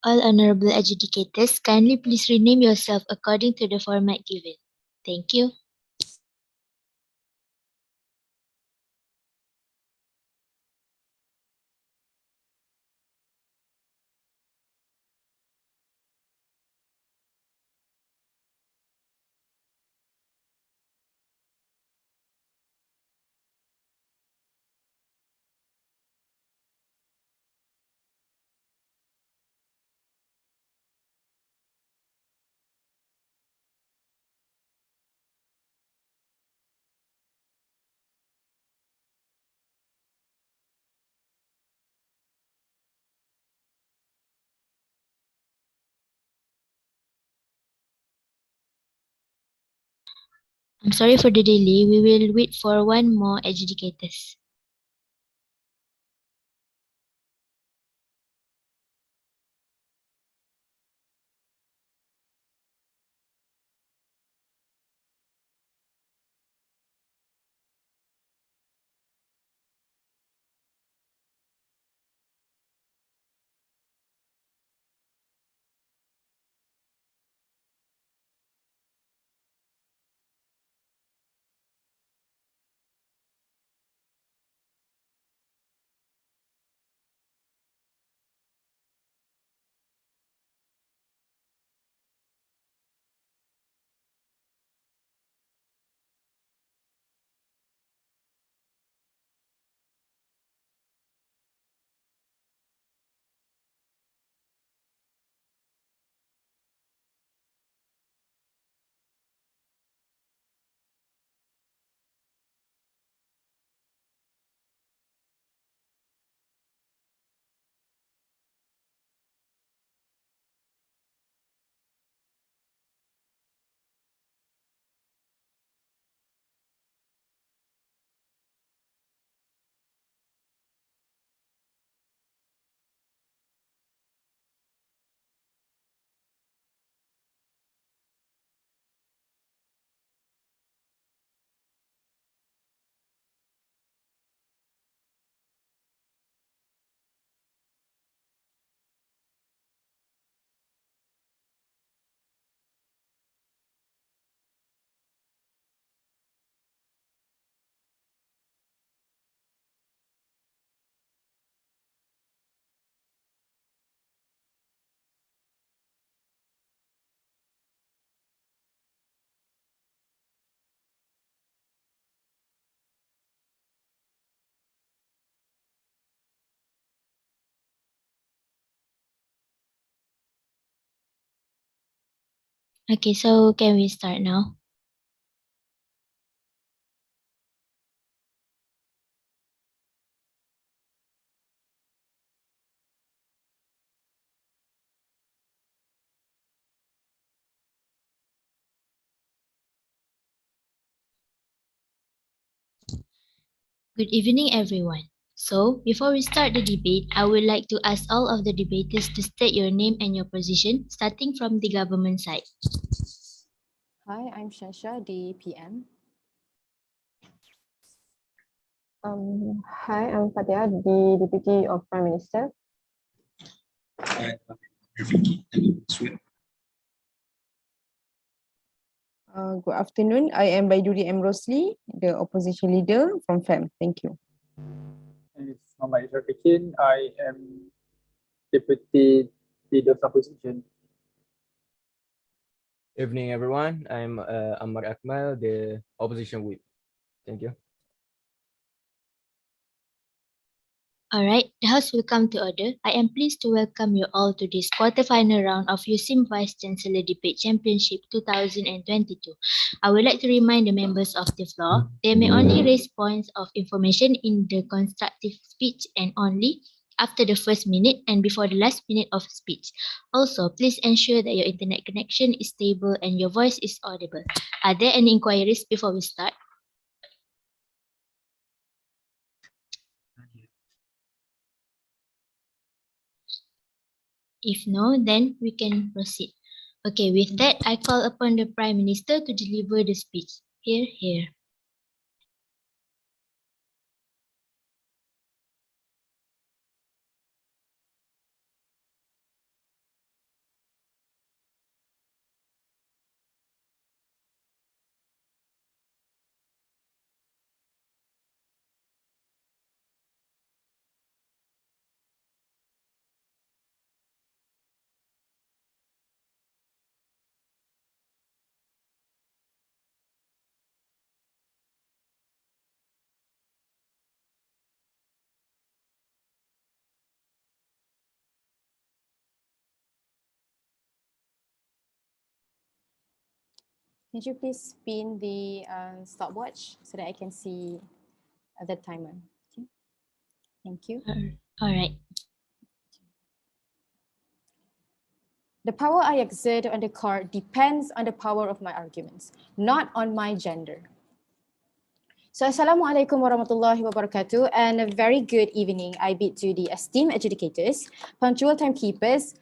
All honorable adjudicators, kindly please rename yourself according to the format given. Thank you. I'm sorry for the delay. We will wait for one more adjudicators. Okay, so can we start now? Good evening, everyone. So, before we start the debate, I would like to ask all of the debaters to state your name and your position, starting from the government side. Hi, I'm Shasha, the PM. Hi, I'm Fatia, the Deputy of Prime Minister. Good afternoon. I am Baiduri M. Rosli, the opposition leader from FEM. Thank you. It's Muhammad Ishafikin. I am Deputy Leader of Opposition. Evening, everyone. I'm Ammar Akmal, the opposition whip. Thank you. Alright, the House will come to order. I am pleased to welcome you all to this quarterfinal round of USIM Vice Chancellor Debate Championship 2022. I would like to remind the members of the floor, they may only raise points of information in the constructive speech and only after the first minute and before the last minute of speech. Also, please ensure that your internet connection is stable and your voice is audible. Are there any inquiries before we start? If no, then we can proceed. Okay, with that, I call upon the Prime Minister to deliver the speech. Hear, hear. Can you please spin the stopwatch so that I can see the timer? Okay. Thank you. All right. The power I exert on the court depends on the power of my arguments, not on my gender. So, Assalamualaikum warahmatullahi wabarakatuh, and a very good evening I bid to the esteemed adjudicators, punctual timekeepers,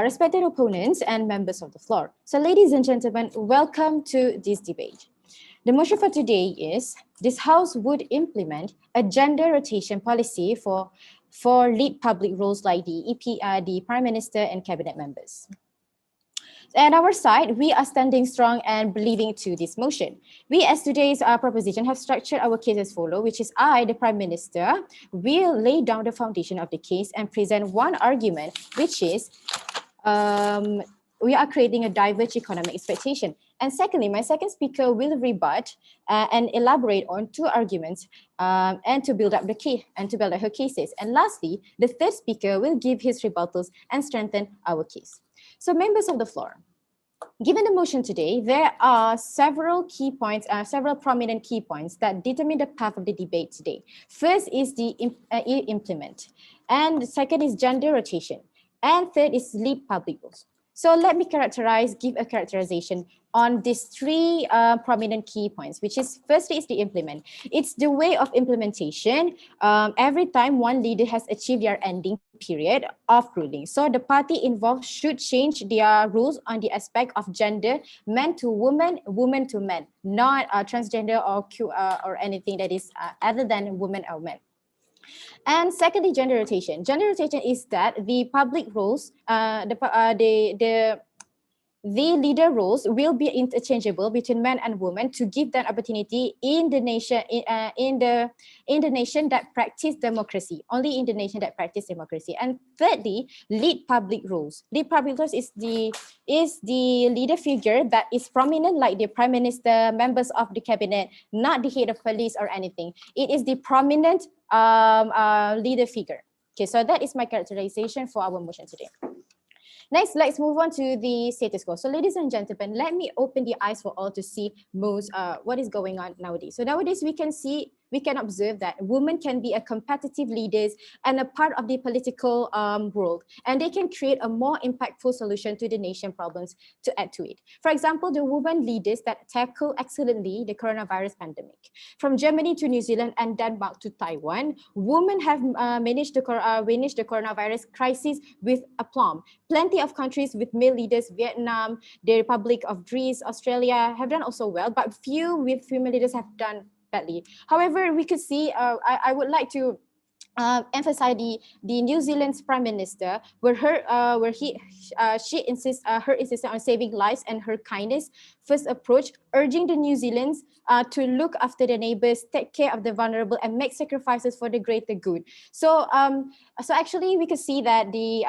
respected opponents, and members of the floor. So, ladies and gentlemen, welcome to this debate. The motion for today is, this House would implement a gender rotation policy for lead public roles like the Prime Minister and Cabinet members. At our side, we are standing strong and believing to this motion. We, as today's proposition, have structured our case as follows, which is I, the Prime Minister, will lay down the foundation of the case and present one argument, which is we are creating a diverse economic expectation. And secondly, my second speaker will rebut and elaborate on two arguments and to build up the case and to build up her cases. And lastly, the third speaker will give his rebuttals and strengthen our case. So members of the floor, given the motion today, there are several key points, several prominent key points that determine the path of the debate today. First is the implement, and the second is gender rotation, and third is lead public roles. So let me give a characterization on these three prominent key points, which is firstly is the implement. It's the way of implementation every time one leader has achieved their ending period of ruling. So the party involved should change their rules on the aspect of gender, men to women, women to men, not transgender or anything that is other than women or men. And secondly, gender rotation. Gender rotation is that the public roles, the leader roles will be interchangeable between men and women to give them opportunity in the nation in the nation that practice democracy, only in the nation that practice democracy. And thirdly, lead public roles. Lead public roles is the leader figure that is prominent, like the Prime Minister, members of the cabinet, not the head of police or anything. It is the prominent leader figure. Okay, so that is my characterization for our motion today. Next, let's move on to the status quo. So ladies and gentlemen, let me open the eyes for all to see what is going on nowadays. So nowadays we can observe that women can be a competitive leaders and a part of the political world, and they can create a more impactful solution to the nation problems to add to it. For example, the women leaders that tackle excellently the coronavirus pandemic. From Germany to New Zealand and Denmark to Taiwan, women have managed the coronavirus crisis with aplomb. Plenty of countries with male leaders, Vietnam, the Republic of Greece, Australia, have done also well, but few with female leaders have done badly. However, we could see, I would like to emphasize the New Zealand's Prime Minister, she insists her insistence on saving lives and her kindness first approach, urging the New Zealanders to look after their neighbors, take care of the vulnerable, and make sacrifices for the greater good. So, so actually, we could see that the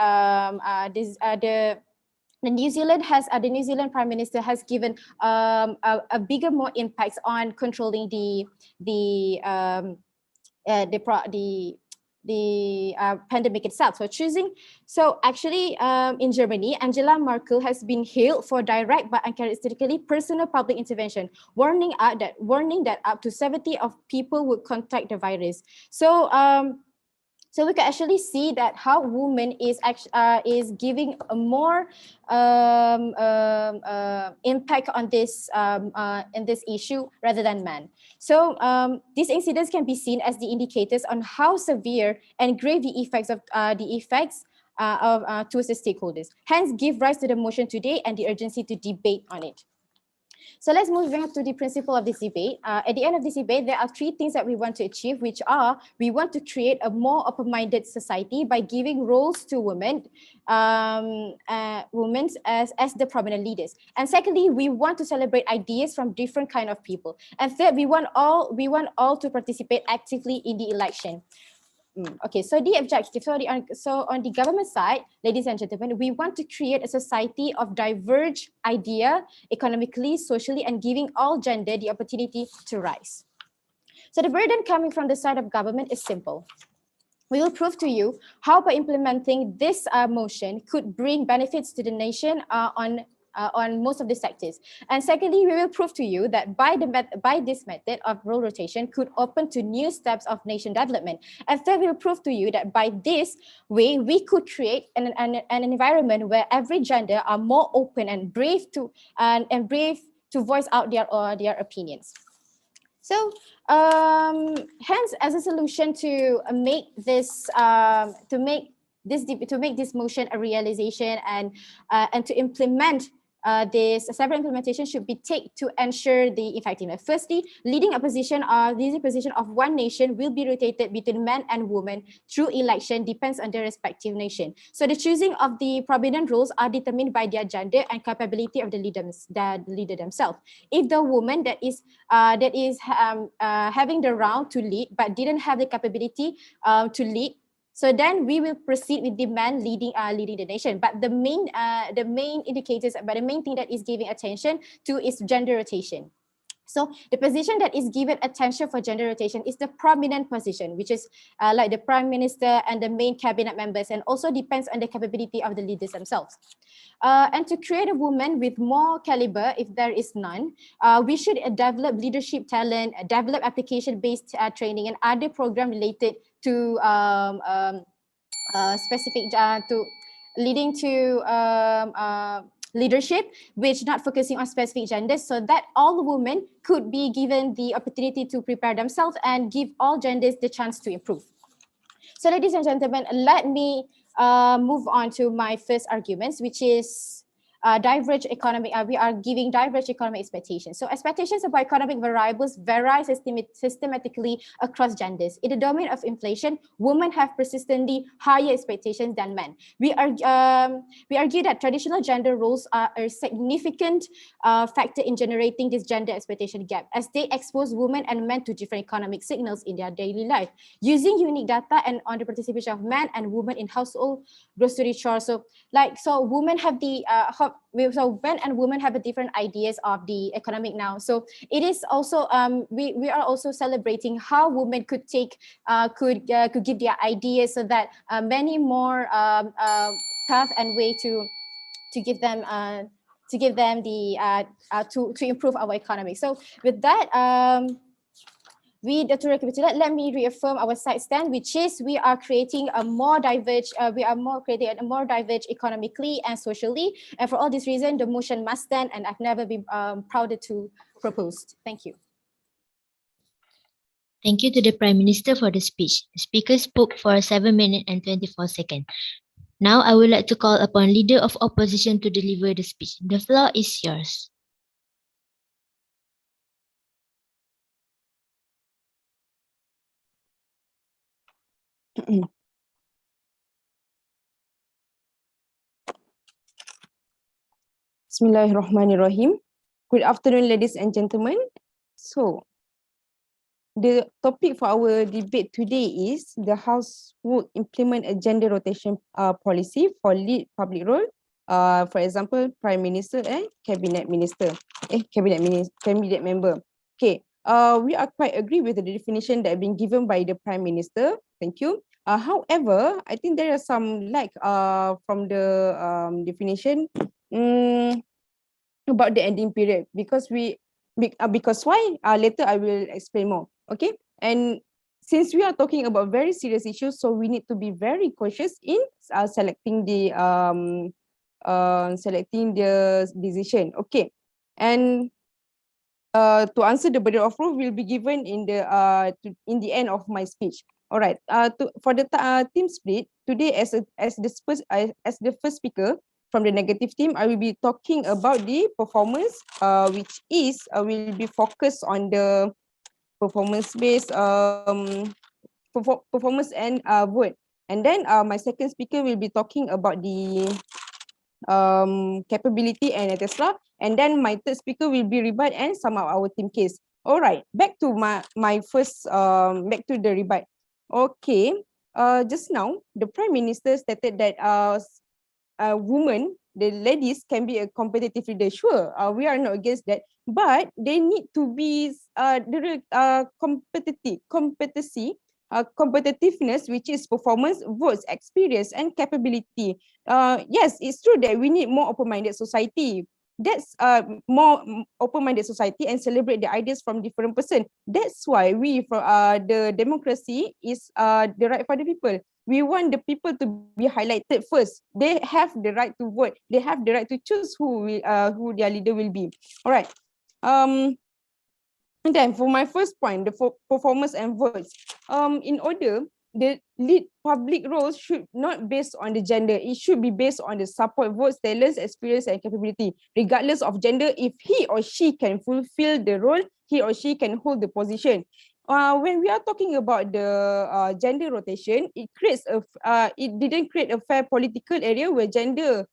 New Zealand Prime Minister has given a bigger, more impacts on controlling the pandemic itself. So actually in Germany, Angela Merkel has been hailed for direct but uncharacteristically personal public intervention, warning that up to 70 of people would contract the virus. So we can actually see that how women is giving a more impact on this in this issue rather than men. So these incidents can be seen as the indicators on how severe and grave the effects towards the stakeholders. Hence, give rise to the motion today and the urgency to debate on it. So let's move on to the principle of this debate. At the end of this debate, there are three things that we want to achieve, which are, we want to create a more open-minded society by giving roles to women as the prominent leaders. And secondly, we want to celebrate ideas from different kind of people. And third, we want all to participate actively in the election. Okay, so the objective, so on the government side, ladies and gentlemen, we want to create a society of diverse idea, economically, socially, and giving all gender the opportunity to rise. So the burden coming from the side of government is simple. We will prove to you how by implementing this motion could bring benefits to the nation on on most of the sectors. And secondly, we will prove to you that by this method of role rotation could open to new steps of nation development. And third, we will prove to you that by this way, we could create an environment where every gender are more open and brave to voice out their opinions. So, hence, as a solution to make this motion a realization and to implement this, several implementation should be taken to ensure the effectiveness. Firstly, leading position of one nation will be rotated between men and women through election depends on their respective nation. So the choosing of the prominent roles are determined by their gender and capability of the leader themselves. If the woman that is having the round to lead but didn't have the capability to lead, so then we will proceed with the man leading the nation. But the main indicators, but the main thing that is giving attention to is gender rotation. So the position that is given attention for gender rotation is the prominent position, which is like the Prime Minister and the main cabinet members, and also depends on the capability of the leaders themselves. And to create a woman with more caliber, if there is none, we should develop leadership talent, develop application-based training and other programs related to specific to leading to leadership, which not focusing on specific genders, so that all women could be given the opportunity to prepare themselves and give all genders the chance to improve. So ladies and gentlemen, let me move on to my first arguments, which is diverge economic. We are giving diverge economic expectations. So expectations about economic variables vary systematically across genders. In the domain of inflation, women have persistently higher expectations than men. We argue that traditional gender roles are a significant factor in generating this gender expectation gap, as they expose women and men to different economic signals in their daily life. Using unique data and on the participation of men and women in household grocery chores, so women have the so men and women have a different ideas of the economic now. So it is also we are also celebrating how women could take could give their ideas, so that many more path and way to give them the to improve our economy. So with that, to recapitulate, let me reaffirm our side stand, which is we are creating a more diverse, economically and socially. And for all this reason, the motion must stand, and I've never been prouder to propose. Thank you. Thank you to the Prime Minister for the speech. The speaker spoke for 7 minutes and 24 seconds. Now I would like to call upon Leader of Opposition to deliver the speech. The floor is yours. Bismillahirrahmanirrahim. Good afternoon, ladies and gentlemen. So, the topic for our debate today is the House would implement a gender rotation policy for lead public role. For example, Prime Minister and Cabinet Minister. Cabinet member. Okay. We are quite agree with the definition that been given by the Prime Minister. Thank you. However, I think there are some lack from the definition about the ending period, because why? Later I will explain more. Okay. And since we are talking about very serious issues, so we need to be very cautious in selecting the decision. Okay. And to answer the burden of proof will be given in the end of my speech. All right. For the team split today, as the first speaker from the negative team, I will be talking about the performance, which is will be focused on the performance-based performance and vote. And then my second speaker will be talking about the capability and etc. And then my third speaker will be rebut and sum up our team case. All right, back to my first back to the rebut. Okay, just now the Prime Minister stated that women, the ladies, can be a competitive leader. Sure, we are not against that, but they need to be competitiveness, which is performance, votes, experience, and capability. Yes, it's true that we need more open-minded society, That's more open-minded society and celebrate the ideas from different person. That's why we for the democracy is the right for the people. We want the people to be highlighted first. They have the right to vote. They have the right to choose who their leader will be. All right. And then for my first point, the performance and votes. In order, the lead public roles should not based on the gender. It should be based on the support, votes, talents, experience, and capability. Regardless of gender, if he or she can fulfill the role, he or she can hold the position. When we are talking about the gender rotation, it didn't create a fair political area where gender,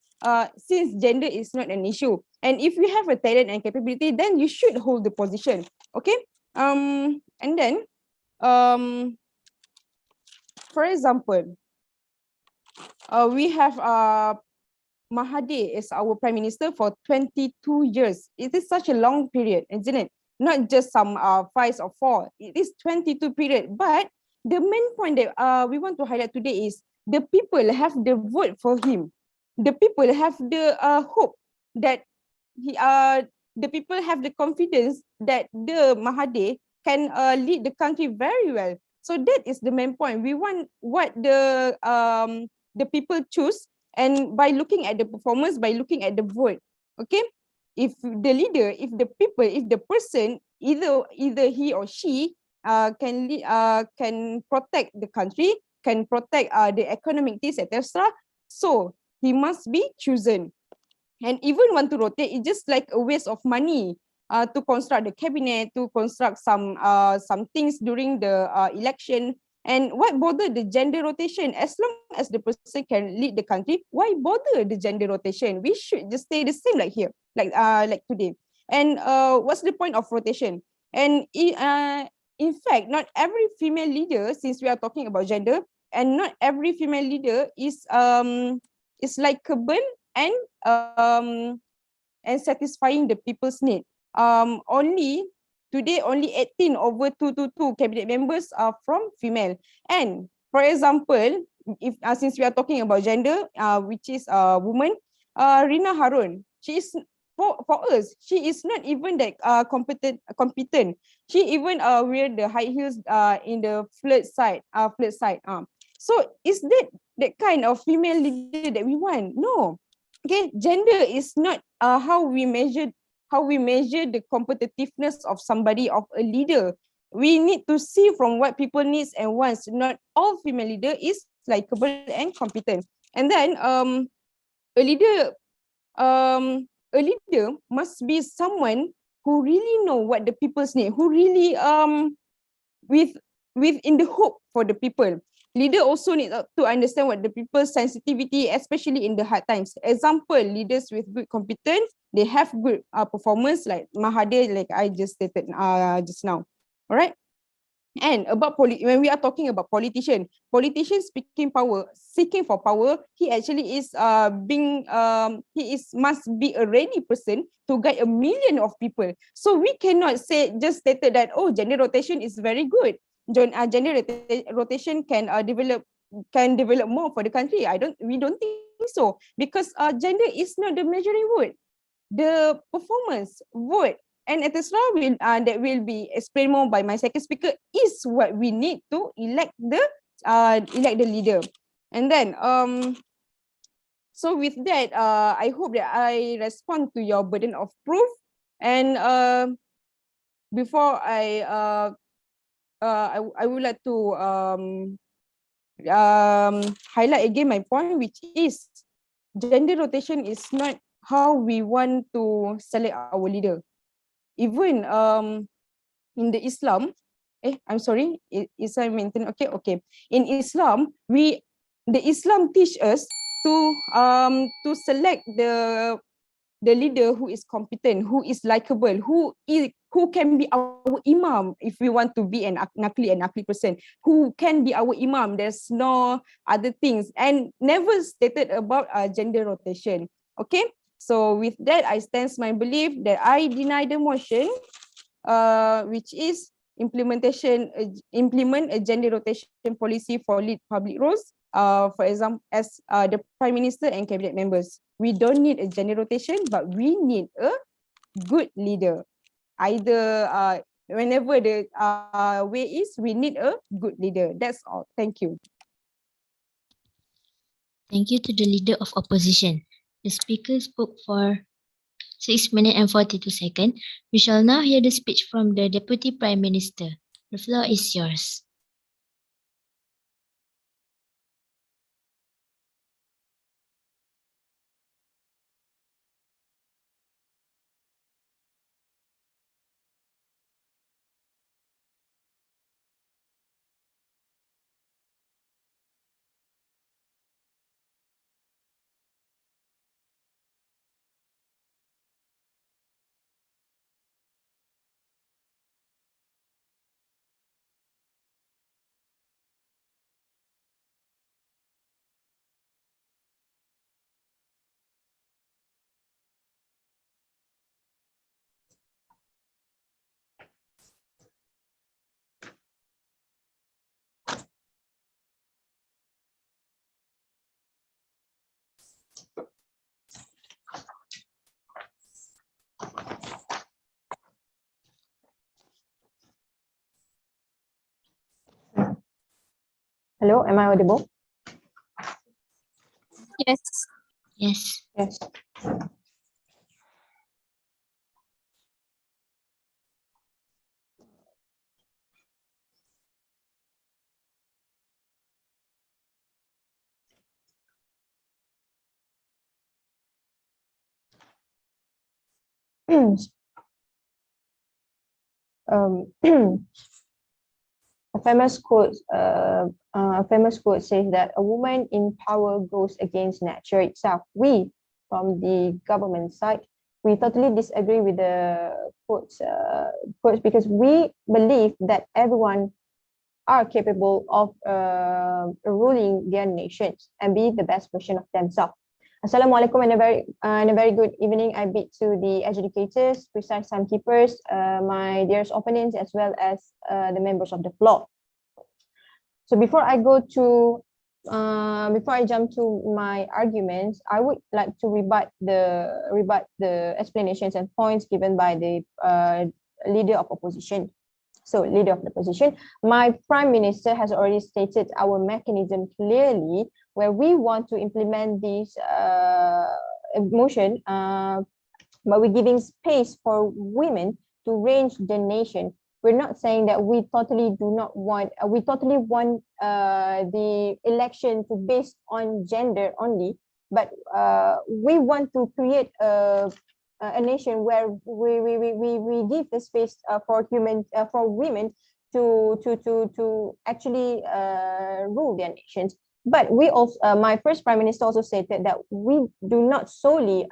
since gender is not an issue. And if you have a talent and capability, then you should hold the position. Okay. And then, for example, we have Mahathir as our Prime Minister for 22 years. It is such a long period, isn't it? Not just some 5 or 4. It is 22 period. But the main point that we want to highlight today is the people have the vote for him. The people have the hope that the people have the confidence that the Mahathir can lead the country very well. So that is the main point. We want what the people choose, and by looking at the performance, by looking at the vote. Okay, if the leader, if the people, if the person, either he or she can protect the country, can protect the economic things, etc. So he must be chosen. And even want to rotate, it's just like a waste of money to construct the cabinet, to construct some things during the election. And why bother the gender rotation? As long as the person can lead the country, why bother the gender rotation? We should just stay the same like here, like today. And what's the point of rotation? And in fact, not every female leader, since we are talking about gender, and not every female leader is likable and satisfying the people's need. Today only 18 over 222 cabinet members are from female. And for example, if since we are talking about gender, which is woman, Rina Harun, she is for us, she is not even that competent. She even wear the high heels in the flirt side. So is that kind of female leader that we want? No. Okay, gender is not how we measure the competitiveness of somebody, of a leader. We need to see from what people needs and wants. Not all female leader is likable and competent. And then a leader must be someone who really know what the people's need, who really with in the hope for the people. Leader also need to understand what the people's sensitivity, especially in the hard times. Example, leaders with good competence, they have good performance, like Mahathir, like I just stated just now. All right. And about when we are talking about politicians seeking for power, he actually is must be a ready person to guide a million of people. So we cannot say just stated that, oh, gender rotation is very good. Gender rotation can develop more for the country. We don't think so, because gender is not the measuring word. The performance, vote, and etc. That will be explained more by my second speaker, is what we need to elect the leader. And then so with that, I hope that I respond to your burden of proof. And before I would like to highlight again my point, which is gender rotation is not how we want to select our leader. Even in the Islam, I'm sorry, Islam maintain, okay. In Islam, the Islam teach us to select the leader who is competent, who is likable, who can be our imam if we want to be an akli person, who can be our imam. There's no other things, and never stated about gender rotation. Okay, so with that, I stand my belief that I deny the motion, which is implement a gender rotation policy for lead public roles. for example, as the Prime Minister and Cabinet members, we don't need a gender rotation, but we need a good leader. Either whenever the way is, we need a good leader. That's all. Thank you. Thank you to the Leader of Opposition. The speaker spoke for 6 minutes and 42 seconds. We shall now hear the speech from the Deputy Prime Minister. The floor is yours. Hello, am I audible? Yes. Yes. Yes. A famous quote says that a woman in power goes against nature itself. We, from the government side, we totally disagree with the quotes because we believe that everyone are capable of ruling their nations and be the best version of themselves. Assalamualaikum and a very good evening. I bid to the adjudicators, precise timekeepers, my dearest opponents, as well as the members of the floor. So before I jump to my arguments, I would like to rebut the explanations and points given by the leader of opposition. So, leader of the opposition, my Prime Minister has already stated our mechanism clearly, where we want to implement this motion, but we're giving space for women to range the nation. We're not saying that we totally want the election to based on gender only, but we want to create a nation where we give the space for women to actually rule their nations. But we also, my first Prime Minister also stated that we do not solely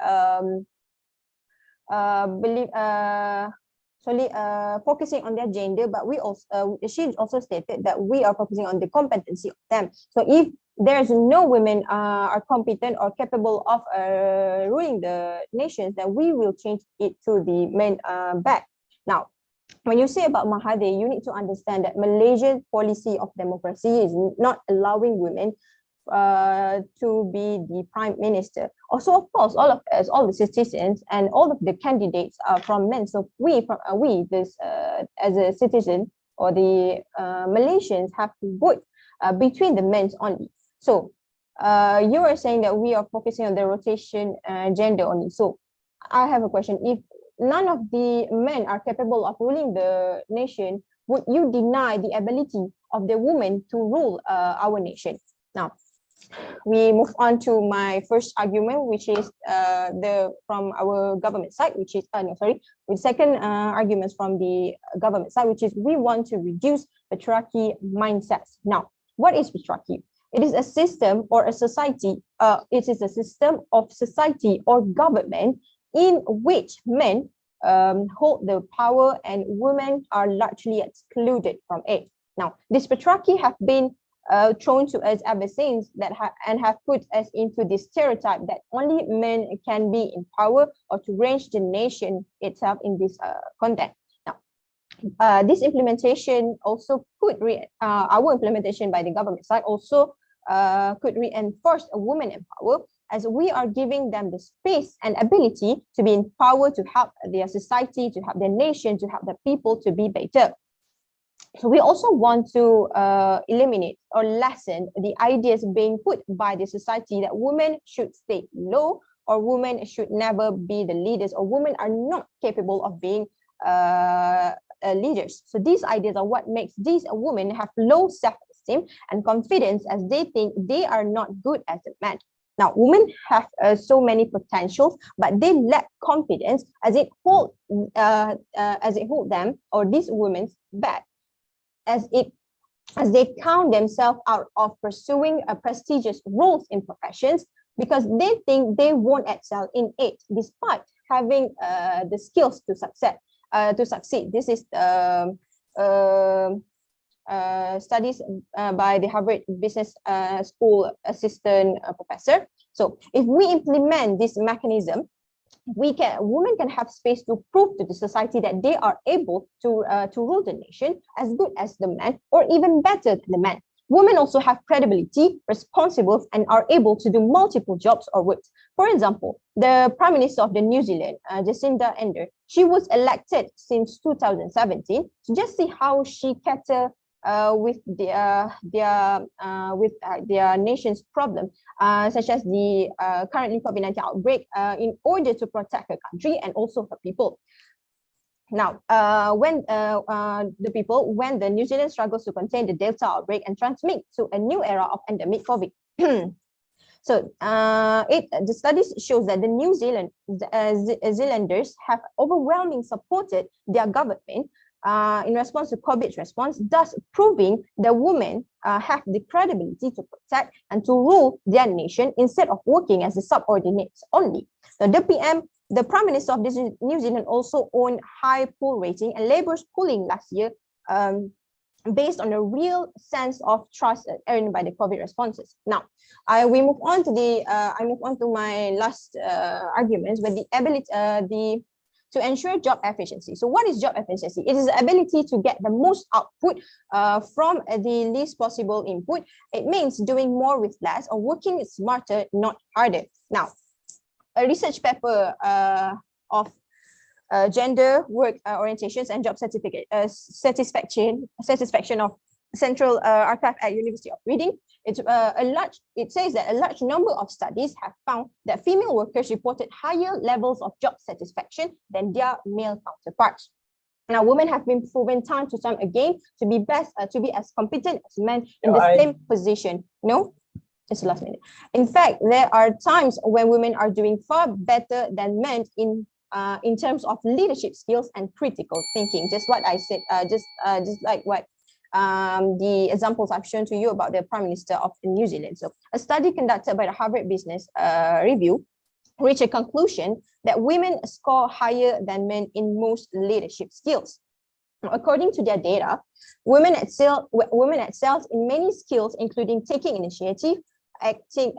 focusing on their gender, but we also she also stated that we are focusing on the competency of them. So if there's no women are competent or capable of ruling the nations, then we will change it to the men back. Now, when you say about Mahathir, you need to understand that Malaysian policy of democracy is not allowing women to be the Prime Minister. Also, of course, all of us, all the citizens and all of the candidates are from men. So as a citizen or the Malaysians have to vote between the men only. So you are saying that we are focusing on the rotation gender only. So I have a question. If none of the men are capable of ruling the nation, would you deny the ability of the women to rule our nation? Now, we move on to my first argument, which is from our government side, which is with second arguments from the government side, which is we want to reduce patriarchy mindsets. Now, what is patriarchy? It is a system or a society. It is a system of society or government in which men hold the power and women are largely excluded from it. Now, this patriarchy have been thrown to us ever since and have put us into this stereotype that only men can be in power or to range the nation itself in this context. Now, this implementation also our implementation by the government side also could reinforce a woman empower, as we are giving them the space and ability to be empowered to help their society, to help their nation, to help the people to be better. So we also want to eliminate or lessen the ideas being put by the society that women should stay low, or women should never be the leaders, or women are not capable of being leaders. So these ideas are what makes these women have low self-esteem and confidence, as they think they are not good as a man. Now, women have so many potentials, but they lack confidence as it hold them, or these women, back, as they count themselves out of pursuing prestigious roles in professions, because they think they won't excel in it despite having the skills to succeed. This is studies by the Harvard Business School assistant professor. So if we implement this mechanism, women can have space to prove to the society that they are able to rule the nation as good as the man, or even better than the man. Women also have credibility, responsible, and are able to do multiple jobs or works. For example, the Prime Minister of the New Zealand, Jacinda Ardern, she was elected since 2017. So just see how she cater with their nation's problem, such as the currently COVID-19 outbreak, in order to protect her country and also her people. Now, when the New Zealand struggles to contain the Delta outbreak and transmit to a new era of endemic COVID. So the studies shows that the New Zealanders have overwhelmingly supported their government in response to COVID's response, thus proving the women have the credibility to protect and to rule their nation instead of working as the subordinates only. Now, the Prime Minister of New Zealand also owned high poll rating, and Labour's polling last year based on a real sense of trust earned by the COVID responses. Now, I move on to my last arguments with the ability to ensure job efficiency. So what is job efficiency? It is the ability to get the most output from the least possible input. It means doing more with less, or working smarter, not harder. Now, a research paper of gender, work orientations, and job satisfaction of Central Archive at University of Reading. It says that a large number of studies have found that female workers reported higher levels of job satisfaction than their male counterparts. Now, women have been proven time to time again to be as competent as men in the same position. No, it's the last minute. In fact, there are times when women are doing far better than men in terms of leadership skills and critical thinking. Just what I said. Just like what the examples I've shown to you about the Prime Minister of New Zealand. So a study conducted by the Harvard Business Review reached a conclusion that women score higher than men in most leadership skills. According to their data, women excel in many skills, including taking initiative, acting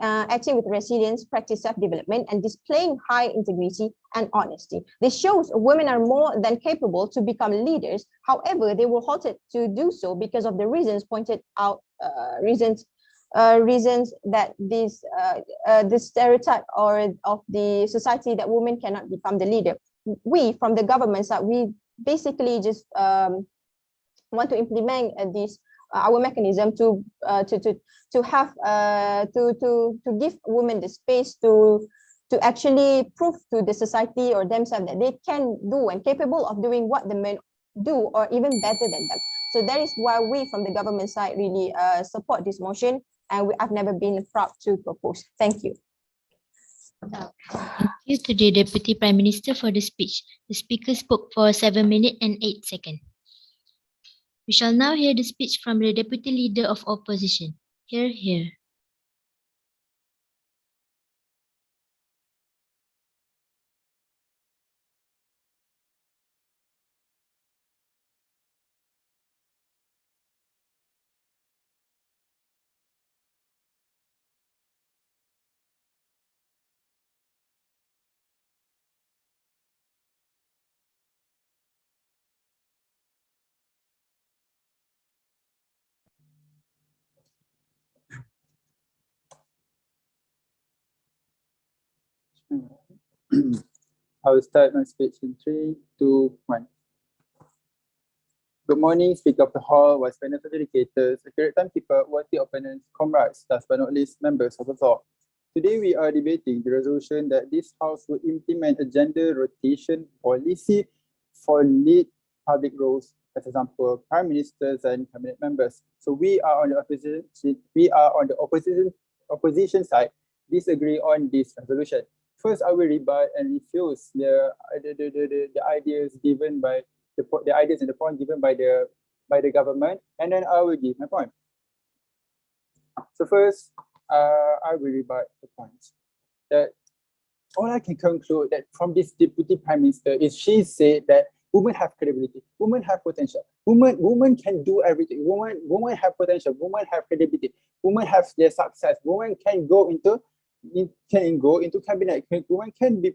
with resilience, practice self-development, and displaying high integrity and honesty. This shows women are more than capable to become leaders. However, they were halted to do so because of the reasons pointed out, reasons that this stereotype or of the society that women cannot become the leader. We from the government side, we basically just want to implement this our mechanism to give women the space to actually prove to the society or themselves that they can do and capable of doing what the men do, or even better than them. So that is why we from the government side really support this motion, and I've never been proud to propose. Thank you. Thank you to the Deputy Prime Minister for the speech. The speaker spoke for 7 minutes and 8 seconds. We shall now hear the speech from the Deputy Leader of Opposition. Hear, hear. I will start my speech in 3, 2, 1. Good morning, Speaker of the Hall, Vice Panel Educators, Accurate Timekeeper, worthy opponents, comrades, last but not least, members of the floor. Today we are debating the resolution that this House would implement a gender rotation policy for lead public roles, as example, Prime Ministers and Cabinet members. So we are on the opposition side, disagree on this resolution. First, I will rebut and refuse the ideas given by the ideas and the point given by the government, and then I will give my point. So first, I will rebut the points that all I can conclude that from this Deputy Prime Minister is she said that women have credibility, women have potential, women can do everything, women have potential, women have credibility, women have their success, women can go into cabinet, women can be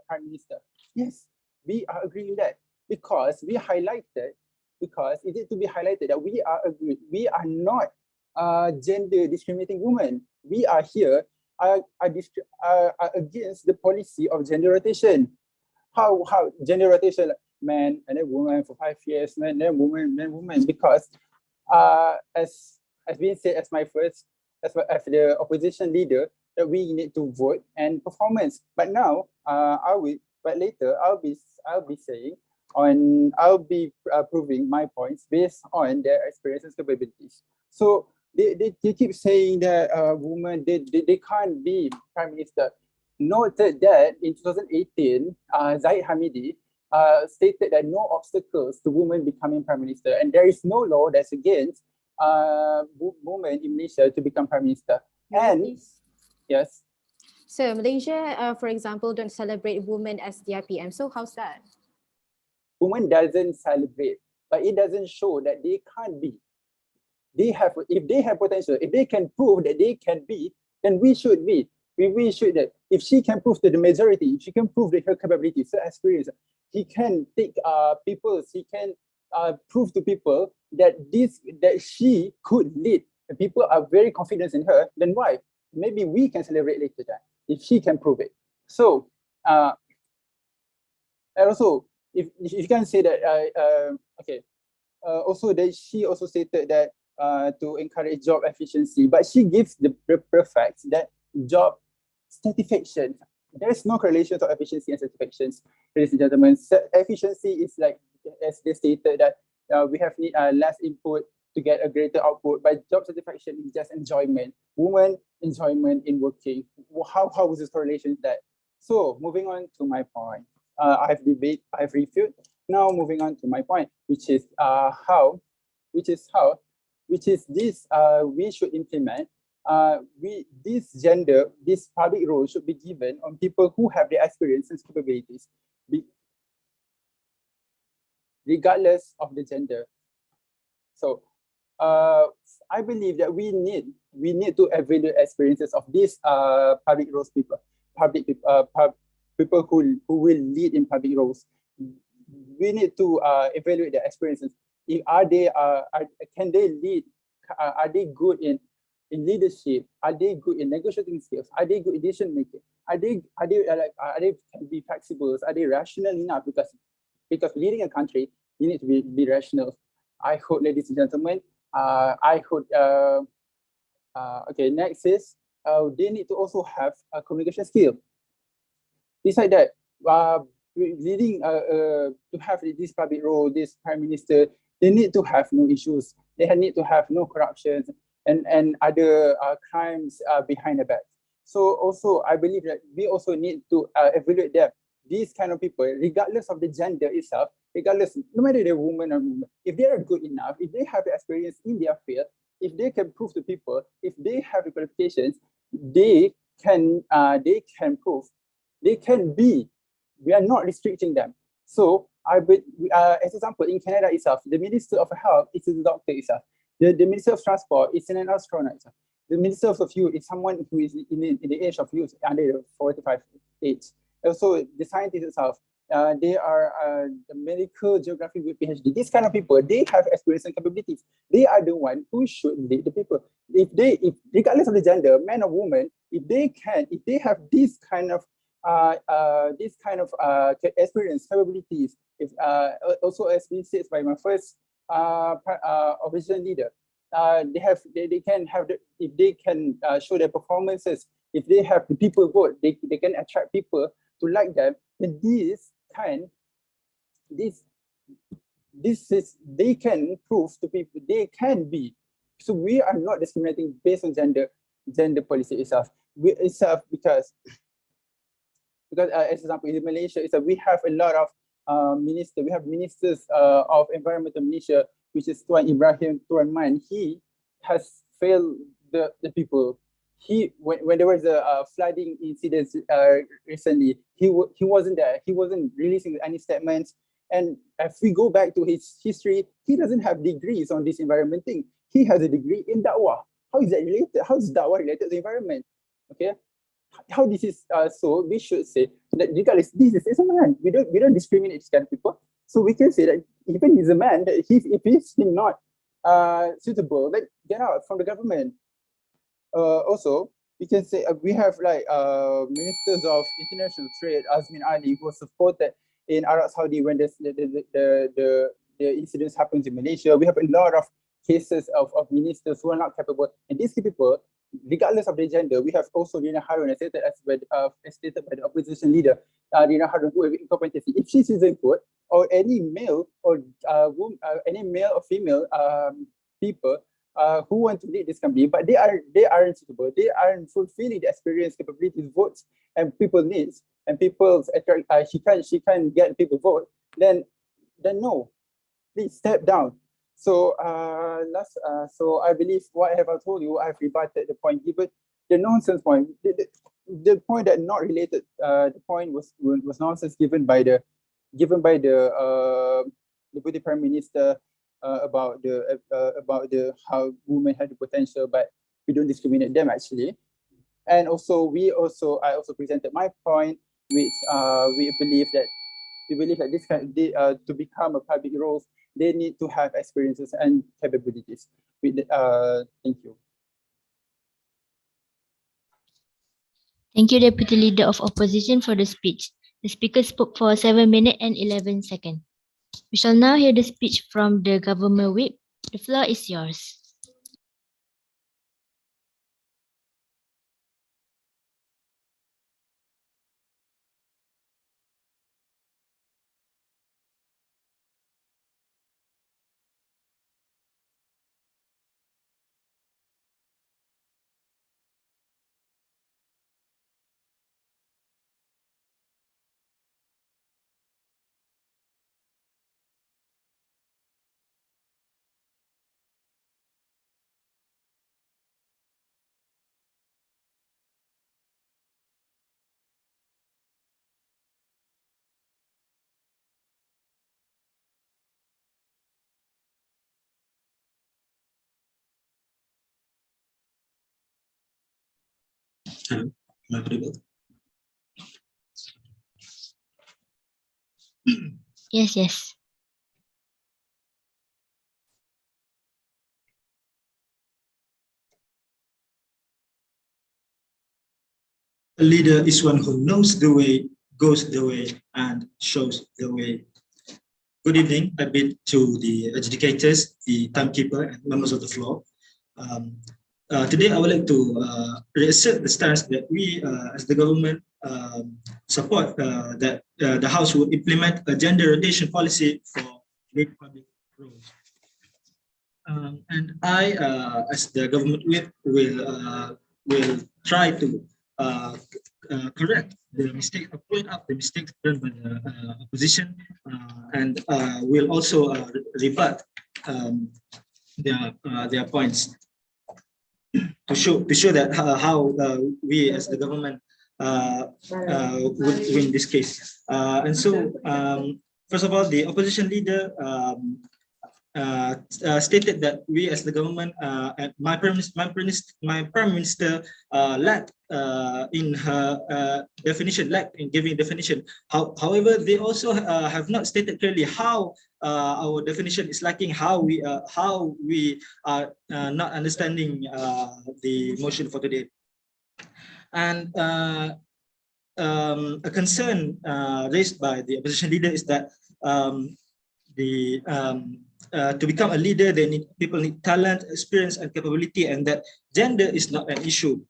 Prime Minister. Yes, we are agreeing that because we highlighted, because it is to be highlighted that we are not gender discriminating women. We are here against the policy of gender rotation. How gender rotation, man and then woman for 5 years, man then woman, because as being said as the opposition leader, that we need to vote and performance. But now later I'll be saying I'll be proving my points based on their experiences and capabilities. So they keep saying that women they can't be Prime Minister. Noted that in 2018, Zahid Hamidi stated that no obstacles to women becoming Prime Minister, and there is no law that's against women in Malaysia to become Prime Minister. And yes. So Malaysia, for example, don't celebrate women as their PM. So how's that? Women doesn't celebrate, but it doesn't show that they can't be. If they have potential, if they can prove that they can be, then we should be. We should that. If she can prove to the majority, if she can prove that her capabilities, her experience, he can take he can prove to people that she could lead. And people are very confident in her. Then why? Maybe we can celebrate later that if she can prove it. So and also if you can say that also that she also stated that to encourage job efficiency, but she gives the facts that job satisfaction, there is no correlation to efficiency and satisfactions, ladies and gentlemen. Efficiency is like, as they stated, that we have need less input to get a greater output, but job satisfaction is just enjoyment. Women enjoyment in working. How is this correlation to that? So moving on to my point. I've reviewed. Now moving on to my point, which is this we should implement. This public role should be given on people who have the experience and capabilities, regardless of the gender. So I believe that we need to evaluate experiences of these public roles people, people who will lead in public roles. We need to evaluate their experiences. Can they lead? Are they good in leadership? Are they good in negotiating skills? Are they good in decision making? Are they can be flexible? Are they rational enough? Because leading a country, you need to be rational. I hope, ladies and gentlemen, okay, next is they need to also have a communication skill. Besides that, leading to have this public role, this Prime Minister, they need to have no issues. They need to have no corruption and other crimes behind the back. So also, I believe that we also need to evaluate them. These kind of people, regardless of the gender itself, regardless, no matter they're woman or woman, if they are good enough, if they have the experience in their field, if they can prove to people, if they have the qualifications, they can prove, they can be. We are not restricting them. So as example, in Canada itself, the Minister of Health is a doctor itself. The Minister of Transport is an astronaut itself. The Minister of Youth is someone who is in the age of youth, under the 45 age. Also, the scientists itself, they are the medical geography with PhD. These kind of people, they have experience and capabilities. They are the one who should lead the people. If regardless of the gender, man or woman, if they have this kind of this kind of experience, capabilities, if also as been said by my first opposition leader, they can have if they can show their performances, if they have the people vote, they can attract people to like them. Then they can prove to people they can be. So we are not discriminating based on gender policy itself. Because as example in Malaysia, we have a lot of we have ministers of environmental Malaysia, which is Tuan Ibrahim Tuan Man. He has failed the people. When there was a flooding incident recently, he wasn't there. He wasn't releasing any statements. And if we go back to his history, he doesn't have degrees on this environment thing. He has a degree in Dawah. How is that related? How is Dawah related to the environment? Okay, how this is so we should say that regardless, this is a man. We don't discriminate these kind of people. So we can say that even he's a man, that if he's not suitable, then get out from the government. Also, we can say we have like ministers of international trade, Azmin Ali, who was supported in Arab Saudi when the incidents happens in Malaysia. We have a lot of cases of ministers who are not capable, and these people, regardless of their gender, we have also Rina Harun, as stated by the opposition leader, Rina Harun, who have incompetency. If she isn't good, or any male or any male or female people who want to lead this company, but they aren't suitable, they aren't fulfilling the experience, capabilities, votes, and people needs, and people's she can get people vote, then no, please step down. So so I believe what I have told you, I have rebutted the point given, the nonsense point, the point that not related. The point was nonsense given by the Deputy Prime Minister about the how women have the potential, but we don't discriminate them actually. And also I also presented my point, which we believe that this kind to become a public role, they need to have experiences and capabilities. Thank you. Thank you, Deputy Leader of Opposition, for the speech. The speaker spoke for 7 minutes and 11 seconds. We shall now hear the speech from the Government Whip. The floor is yours. Hello, am I audible? Yes. A leader is one who knows the way, goes the way, and shows the way. Good evening. I bid to the adjudicators, the timekeeper, and members of the floor. Today, I would like to reassert the stance that we, as the government, support that the House will implement a gender rotation policy for great public roles. And I, as the government whip, will try to correct the mistake, point out the mistakes done by the opposition, and will also rebut their points to show that how we as the government would win this case. And so, first of all, the opposition leader stated that we as the government, my prime minister lacked in her definition, lacked in giving definition. However, they also have not stated clearly how our definition is lacking, how we are not understanding the motion for today. And a concern raised by the opposition leader is that to become a leader, people need talent, experience, and capability, and that gender is not an issue.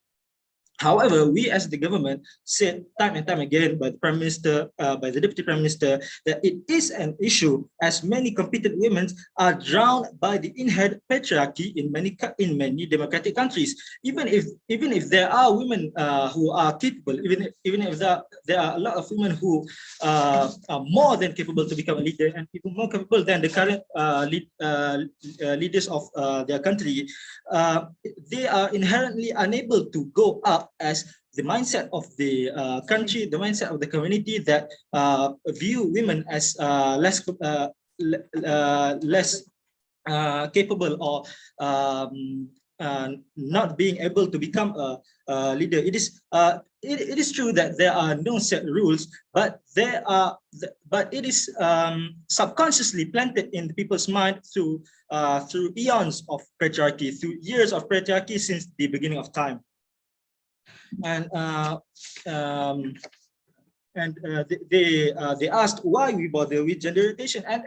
However, we as the government said time and time again by the Prime Minister, by the Deputy Prime Minister, that it is an issue as many competent women are drowned by the inherent patriarchy in many democratic countries. Even if there are women who are capable, even if there are a lot of women who are more than capable to become a leader and even more capable than the current leaders of their country, they are inherently unable to go up as the mindset of the country, the mindset of the community that view women as less capable or not being able to become a leader. It is true that there are no set rules, but it is subconsciously planted in the people's mind through eons of patriarchy, through years of patriarchy since the beginning of time. And they asked why we bother with gender rotation, and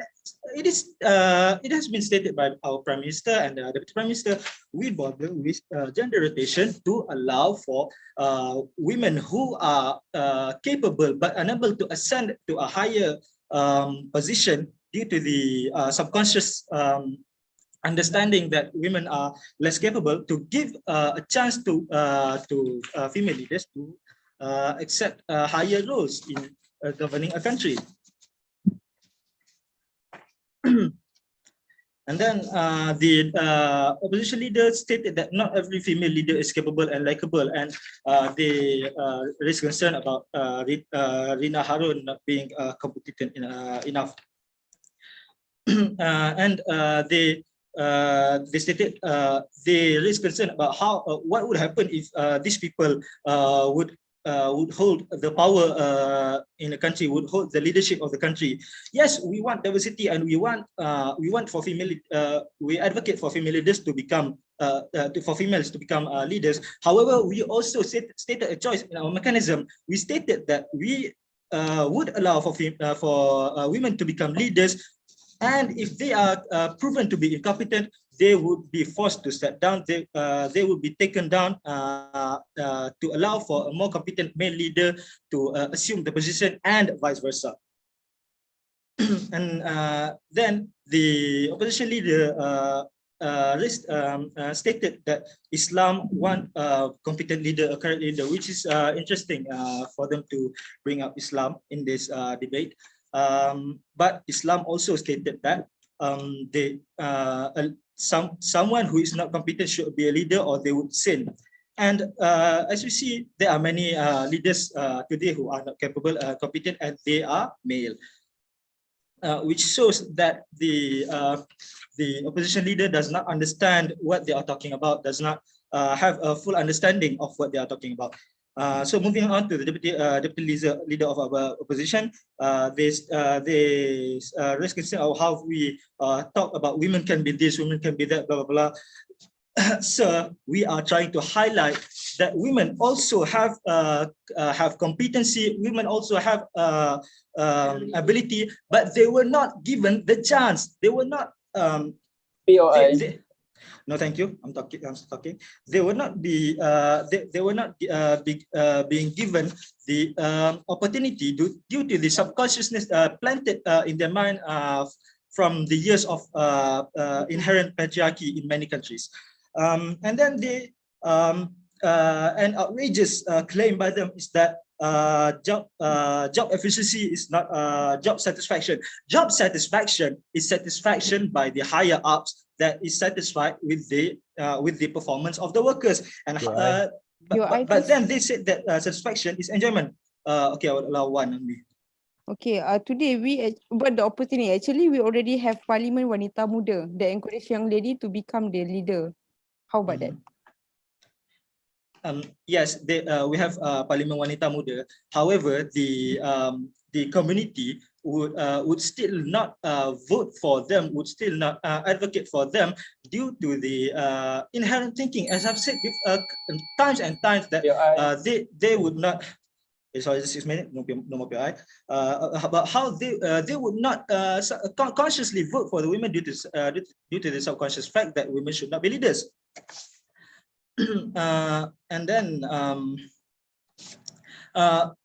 it has been stated by our Prime Minister and the Deputy Prime Minister. We bother with gender rotation to allow for women who are capable but unable to ascend to a higher position due to the subconscious understanding that women are less capable, to give a chance to female leaders to accept higher roles in governing a country. And then the opposition leader stated that not every female leader is capable and likable, and they raised concern about Rina Harun not being competent enough. And they stated they raised concern about how what would happen if these people would hold the power in the country, would hold the leadership of the country. Yes, we want diversity, and we want for female. We advocate for female leaders to become for females to become leaders. However, we also stated a choice in our mechanism. We stated that we would allow for women to become leaders, and if they are proven to be incompetent, they would be forced to step down. They would be taken down to allow for a more competent male leader to assume the position, and vice versa. And then the opposition leader stated that Islam want a competent leader, a current leader, which is interesting for them to bring up Islam in this debate. But Islam also stated that someone who is not competent should be a leader, or they would sin. And as we see, there are many leaders today who are not capable, competent, and they are male, which shows that the opposition leader does not understand what they are talking about, does not have a full understanding of what they are talking about. So moving on to the deputy leader of our opposition, they raised concern of how we talk about women can be this, women can be that, blah blah blah. So we are trying to highlight that women also have competency, women also have ability, but they were not given the chance. They were not. No, thank you. I'm talking. They will not be. They will not being given the opportunity due to the subconsciousness planted in their mind from the years of inherent patriarchy in many countries. And then an outrageous claim by them is that job efficiency is not job satisfaction. Job satisfaction is satisfaction by the higher ups that is satisfied with the performance of the workers. And but then they said that satisfaction is enjoyment. Okay, I will allow one only. Okay, today we about the opportunity. Actually, we already have Parliament Wanita Muda that encourage young lady to become the leader. How about that? Yes, we have Parliament Wanita Muda. However, the community would still not vote for them, would still not advocate for them due to the inherent thinking, as I've said times and times, that they would not. sorry, 6 minutes, no more PI, about how they would not consciously vote for the women due to the subconscious fact that women should not be leaders. And then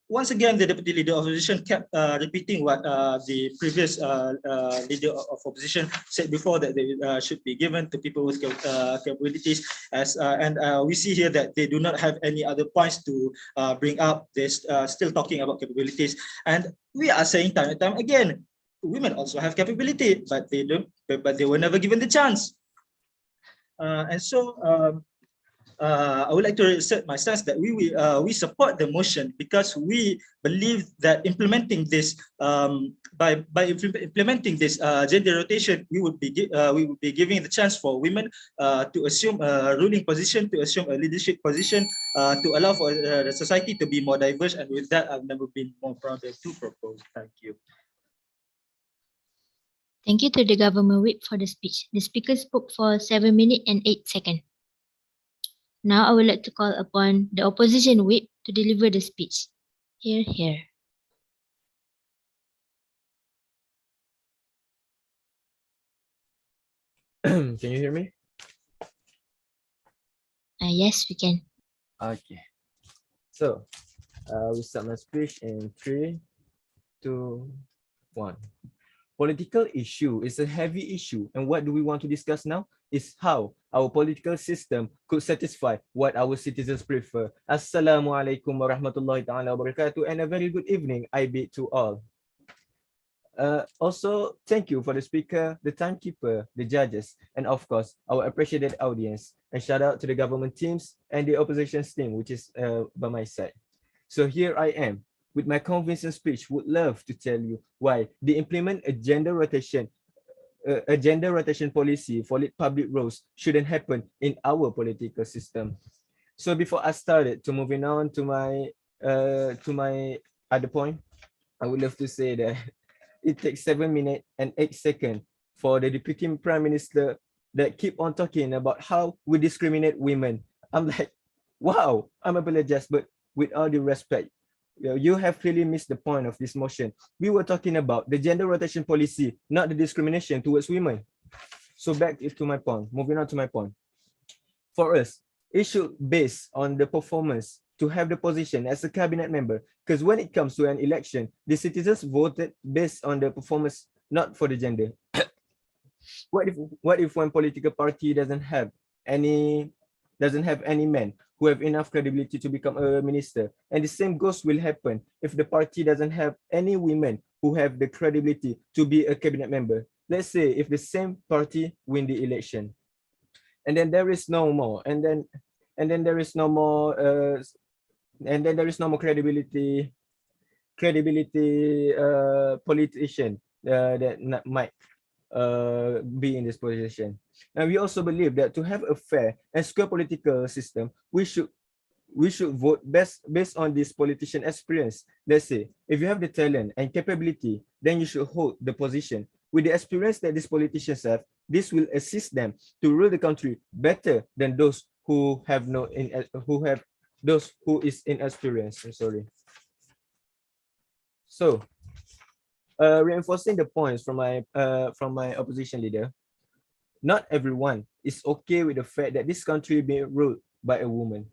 once again, the deputy leader of opposition kept repeating what the previous leader of opposition said before, that they should be given to people with capabilities. And we see here that they do not have any other points to bring up. They're still talking about capabilities, and we are saying time and time again, women also have capability, but they don't. But they were never given the chance. And so. I would like to assert my stance that we support the motion because we believe that implementing this by implementing this gender rotation, we would be giving the chance for women to assume a ruling position, to assume a leadership position, to allow for the society to be more diverse. And with that, I've never been more proud to propose. Thank you. Thank you to the government whip for the speech. The speaker spoke for 7 minutes and 8 seconds. Now I would like to call upon the opposition whip to deliver the speech. Hear, hear. Can you hear me? Yes, we can. Okay. So, we start my speech in 3, 2, 1. Political issue is a heavy issue, and what do we want to discuss now is how our political system could satisfy what our citizens prefer. Assalamualaikum warahmatullahi ta'ala wabarakatuh, and a very good evening I bid to all. Also, thank you for the speaker, the timekeeper, the judges, and of course, our appreciated audience. And shout out to the government teams and the opposition's team, which is by my side. So here I am, with my convincing speech, would love to tell you why they implement a gender rotation policy for lead public roles shouldn't happen in our political system. So before I started to moving on to my other point, I would love to say that it takes 7 minutes and 8 seconds for the deputy prime minister that keep on talking about how we discriminate women. I'm like, wow, I'm apologize, but with all due respect, you have clearly missed the point of this motion. We were talking about the gender rotation policy, not the discrimination towards women. So back to my point, moving on to my point. For us, it should base on the performance to have the position as a cabinet member, because when it comes to an election, the citizens voted based on the performance, not for the gender. What if one political party doesn't have any men who have enough credibility to become a minister? And the same goes will happen if the party doesn't have any women who have the credibility to be a cabinet member. Let's say if the same party win the election, and then there is no more, and then there is no more credibility politician that might be in this position. And we also believe that to have a fair and square political system, we should vote based on this politician experience. Let's say if you have the talent and capability, then you should hold the position. With the experience that these politicians have, this will assist them to rule the country better than those who have is inexperienced. I'm sorry. So, reinforcing the points from my opposition leader, not everyone is okay with the fact that this country being ruled by a woman.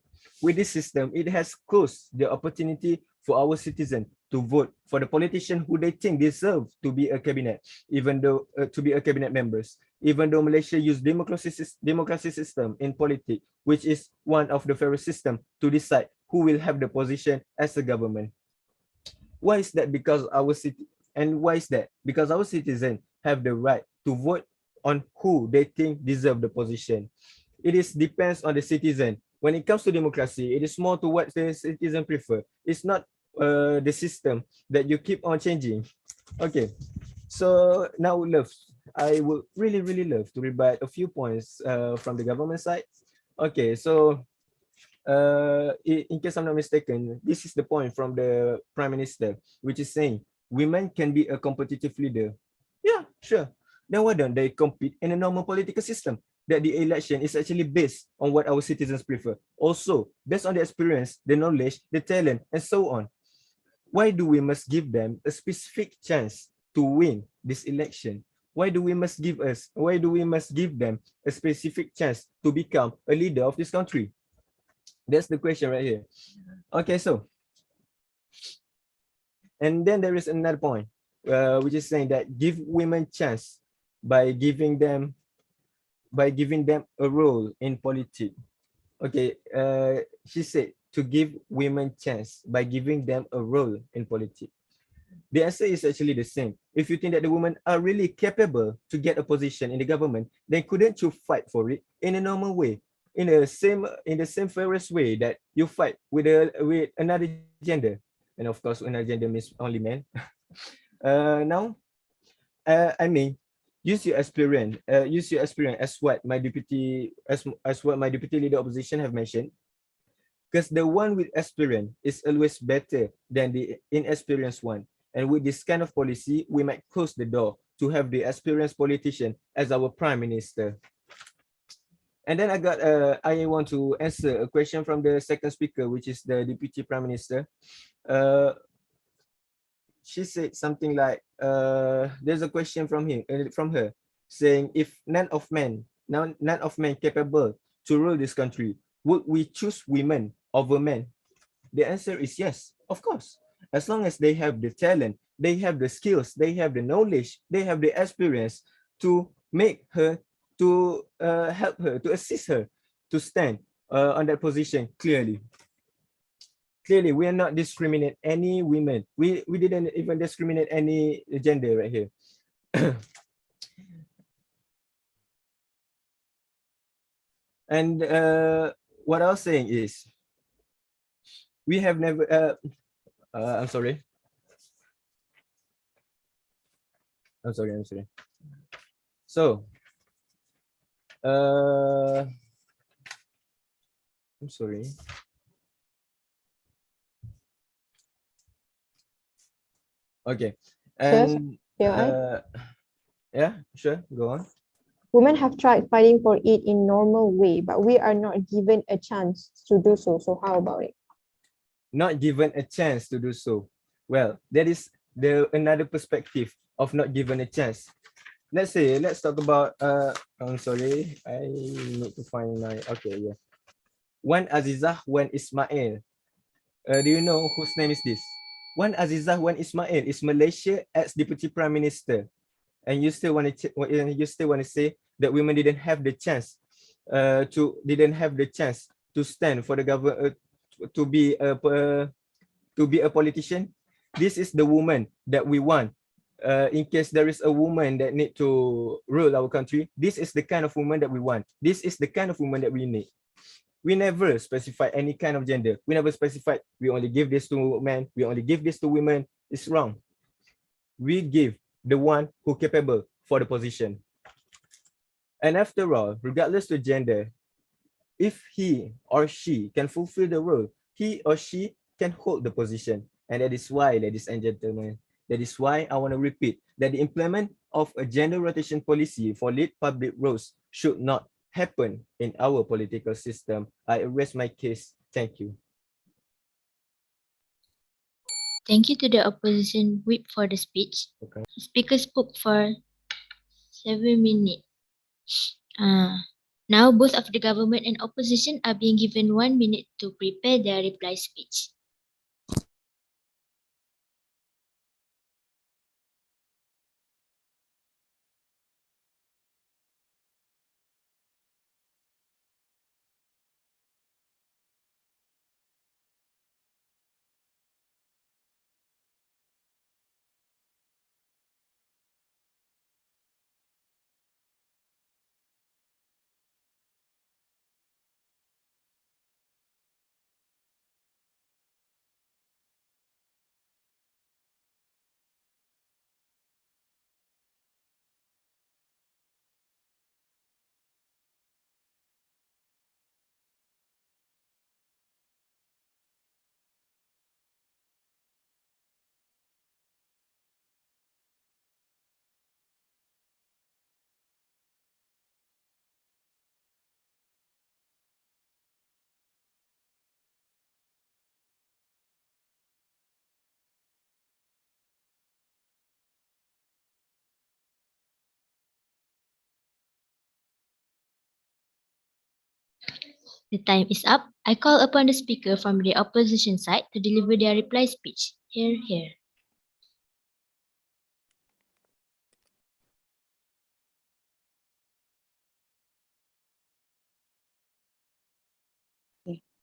With this system, it has closed the opportunity for our citizens to vote for the politician who they think deserve to be a cabinet, even though to be a cabinet members. Even though Malaysia use democracy system in politics, which is one of the fairest system to decide who will have the position as a government. Why is that? Because our citizens have the right to vote on who they think deserve the position. It depends on the citizen. When it comes to democracy, it is more to what the citizen prefer. It's not the system that you keep on changing. Okay, so now I would really love to rebut a few points from the government side. Okay, so in case I'm not mistaken, this is the point from the Prime Minister, which is saying women can be a competitive leader. Yeah, sure. Then why don't they compete in a normal political system? That the election is actually based on what our citizens prefer. Also, based on the experience, the knowledge, the talent, and so on. why do we must give them a specific chance to win this election? Why do we must give them a specific chance to become a leader of this country? That's the question right here. Okay, so, and then there is another point, which is saying that give women chance by giving them a role in politics. Okay, she said to give women chance by giving them a role in politics. The answer is actually the same. If you think that the women are really capable to get a position in the government, then couldn't you fight for it in a normal way, in the same fairest way that you fight with another gender? And of course, another gender means only men. Now, I mean, use your experience as what my deputy leader opposition have mentioned, because the one with experience is always better than the inexperienced one. And with this kind of policy, we might close the door to have the experienced politician as our prime minister. And then I want to answer a question from the second speaker, which is the deputy prime minister. She said something like, there's a question from her, saying, if none of men capable to rule this country, would we choose women over men? The answer is yes, of course. As long as they have the talent, they have the skills, they have the knowledge, they have the experience to make her, to help her, to assist her to stand on that position clearly. Clearly, we are not discriminate any women. We didn't even discriminate any gender right here. And what I was saying is, we have never, I'm sorry. So, I'm sorry. Okay, and yeah, sure, go on. Women have tried fighting for it in normal way, but we are not given a chance to do so. So how about it? Not given a chance to do so. Well, that is another perspective of not given a chance. Let's talk about I'm sorry, I need to find my, okay, yeah. Wan Azizah Wan Ismail. Do you know whose name is this? Wan Azizah Wan Ismail is Malaysia ex-deputy prime minister. And you still want to say that women didn't have the chance to stand for the government, to be a politician? This is the woman that we want. In case there is a woman that need to rule our country, this is the kind of woman that we want. This is the kind of woman that we need. We never specify any kind of gender. We never specified we only give this to men, we only give this to women. It's wrong. We give the one who capable for the position. And after all, regardless to gender, if he or she can fulfill the role, he or she can hold the position. And that is why, ladies and gentlemen, that is why I want to repeat that the implement of a gender rotation policy for lead public roles should not happen in our political system. I rest my case. Thank you. Thank you to the opposition whip for the speech. Okay. Speaker spoke for 7 minutes. Now both of the government and opposition are being given 1 minute to prepare their reply speech. The time is up. I call upon the speaker from the opposition side to deliver their reply speech. Hear, hear.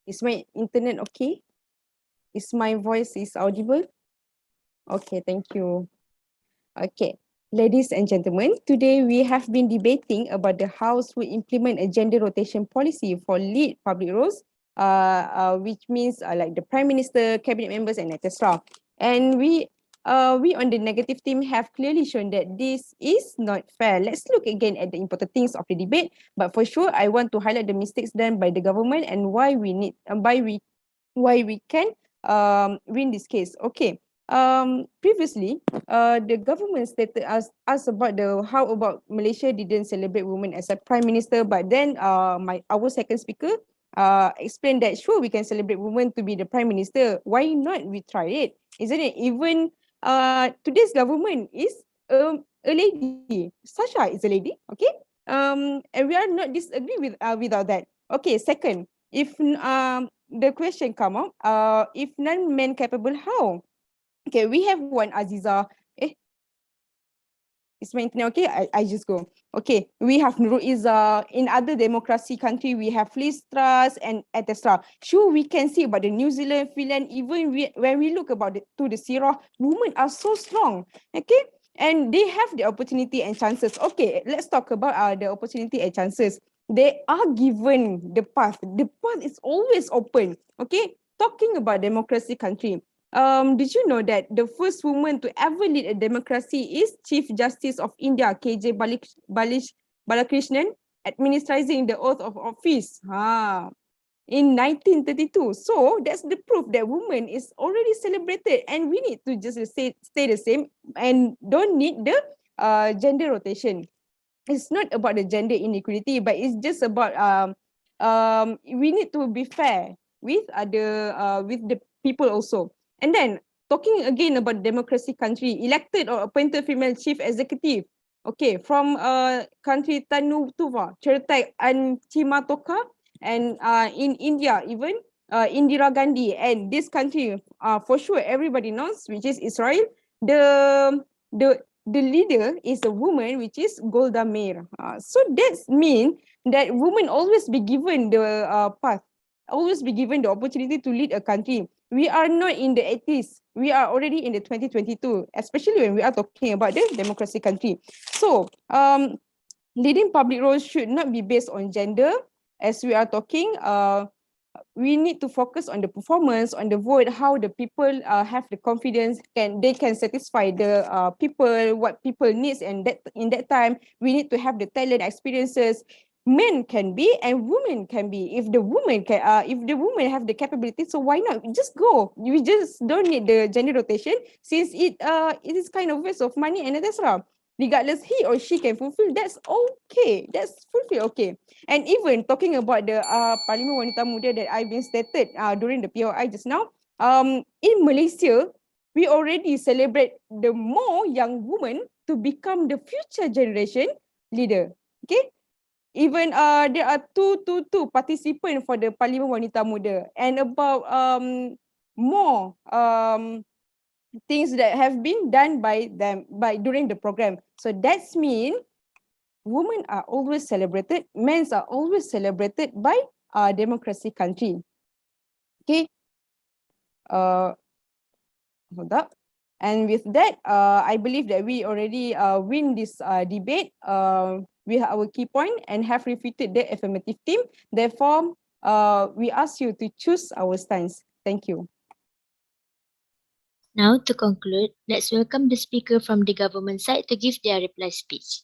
Is my internet okay? Is my voice is audible? Okay, thank you. Okay, ladies and gentlemen, today we have been debating about the House will implement a gender rotation policy for lead public roles, which means like the Prime Minister, cabinet members, and etc. And we on the negative team have clearly shown that this is not fair. Let's look again at the important things of the debate. But for sure, I want to highlight the mistakes done by the government and why we need, why we can win this case. Okay. Previously, the government stated us about the how about Malaysia didn't celebrate women as a prime minister, but then our second speaker explained that sure we can celebrate women to be the prime minister. Why not we try it? Isn't it? Even today's government is a lady. Sasha is a lady. Okay. And we are not disagree with without that. Okay. Second, if the question come up, if none men capable, how? Okay, we have one Aziza. Is my internet okay? I just go. Okay, we have Nurul Izzah. In other democracy country, we have Liz Truss and etc. Sure, we can see about the New Zealand, Finland, even when we look about to the Sirah, women are so strong. Okay, and they have the opportunity and chances. Okay, let's talk about the opportunity and chances. They are given the path. The path is always open. Okay, talking about democracy country. Did you know that the first woman to ever lead a democracy is Chief Justice of India, KJ Balakrishnan, administering the oath of office in 1932. So that's the proof that women is already celebrated, and we need to just stay the same and don't need the gender rotation. It's not about the gender inequality, but it's just about we need to be fair with the people also. And then talking again about democracy country, elected or appointed female chief executive. Okay, from country Tuva, Cheratai and Chimatoka, and in India even Indira Gandhi, and this country for sure everybody knows, which is Israel. The the leader is a woman, which is Golda Meir. So that's mean that women always be given the path, always be given the opportunity to lead a country. We are not in the 80s. We are already in the 2022, especially when we are talking about the democracy country. So leading public roles should not be based on gender. As we are talking, we need to focus on the performance, on the vote, how the people have the confidence, they can satisfy the people, what people needs, and that in that time we need to have the talent, experiences. Men can be and women can be. If the woman can, if the woman have the capability, so why not? Just go. You just don't need the gender rotation, since it is kind of waste of money and etc. Regardless, he or she can fulfill. That's okay. That's fulfill okay. And even talking about the Parlimen Wanita Muda that I've been stated during the POI just now, in Malaysia, we already celebrate the more young women to become the future generation leader. Okay, even there are two participants for the Parlimen Wanita Muda, and about more things that have been done by them during the program. So that's mean women are always celebrated, men are always celebrated by democracy country. Okay. Hold up. And with that, I believe that we already win this debate with our key point and have refuted the affirmative team. Therefore, we ask you to choose our stance. Thank you. Now, to conclude, let's welcome the speaker from the government side to give their reply speech.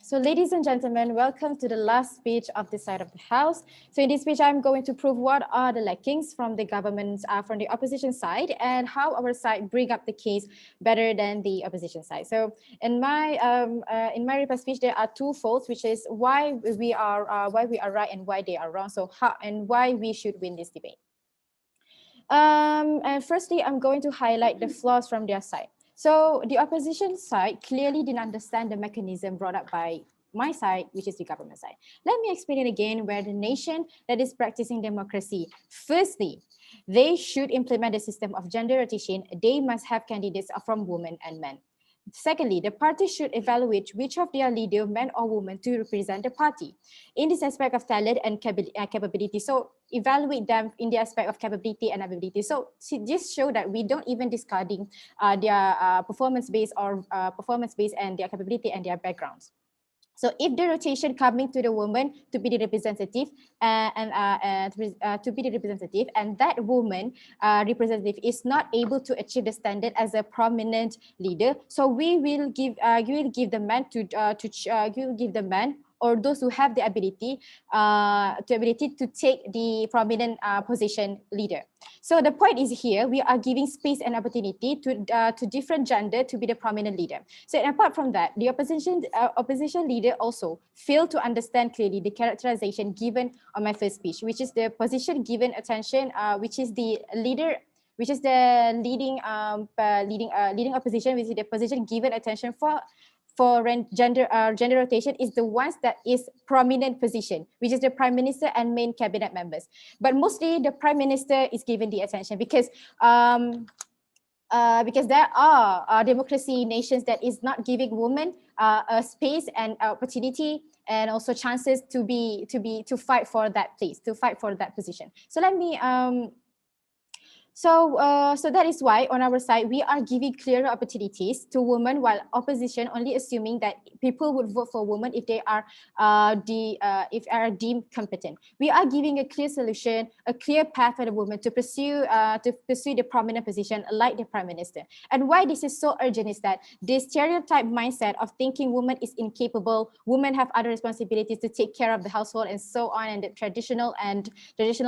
So ladies and gentlemen, welcome to the last speech of this side of the house. So in this speech, I'm going to prove what are the lackings from the government, from the opposition side, and how our side bring up the case better than the opposition side. So in my reply speech, there are two faults, which is why we are right and why they are wrong. So how and why we should win this debate. And firstly, I'm going to highlight the flaws from their side. So the opposition side clearly didn't understand the mechanism brought up by my side, which is the government side. Let me explain it again, where the nation that is practicing democracy, firstly, they should implement the system of gender rotation. They must have candidates from women and men. Secondly, the party should evaluate which of their leader, men or women, to represent the party in this aspect of talent and capability. So evaluate them in the aspect of capability and ability. So just show that we don't even discarding their performance-based and their capability and their backgrounds. So if the rotation coming to the woman to be the representative to be the representative, and that woman representative is not able to achieve the standard as a prominent leader, so we will give the man or those who have the ability to take the prominent position leader. So the point is here, we are giving space and opportunity to different gender to be the prominent leader. So apart from that, the opposition leader also failed to understand clearly the characterization given on my first speech, which is the position given attention, which is the leader, which is the leading opposition, which is the position given attention for gender rotation is the ones that is prominent position, which is the prime minister and main cabinet members. But mostly the prime minister is given the attention because there are democracy nations that is not giving women a space and opportunity and also chances to fight for that place, to fight for that position. So let me So that is why on our side, we are giving clearer opportunities to women, while opposition only assuming that people would vote for women if they are deemed competent. We are giving a clear solution, a clear path for the women to pursue the prominent position like the prime minister. And why this is so urgent is that this stereotype mindset of thinking women is incapable, women have other responsibilities to take care of the household and so on, and the traditional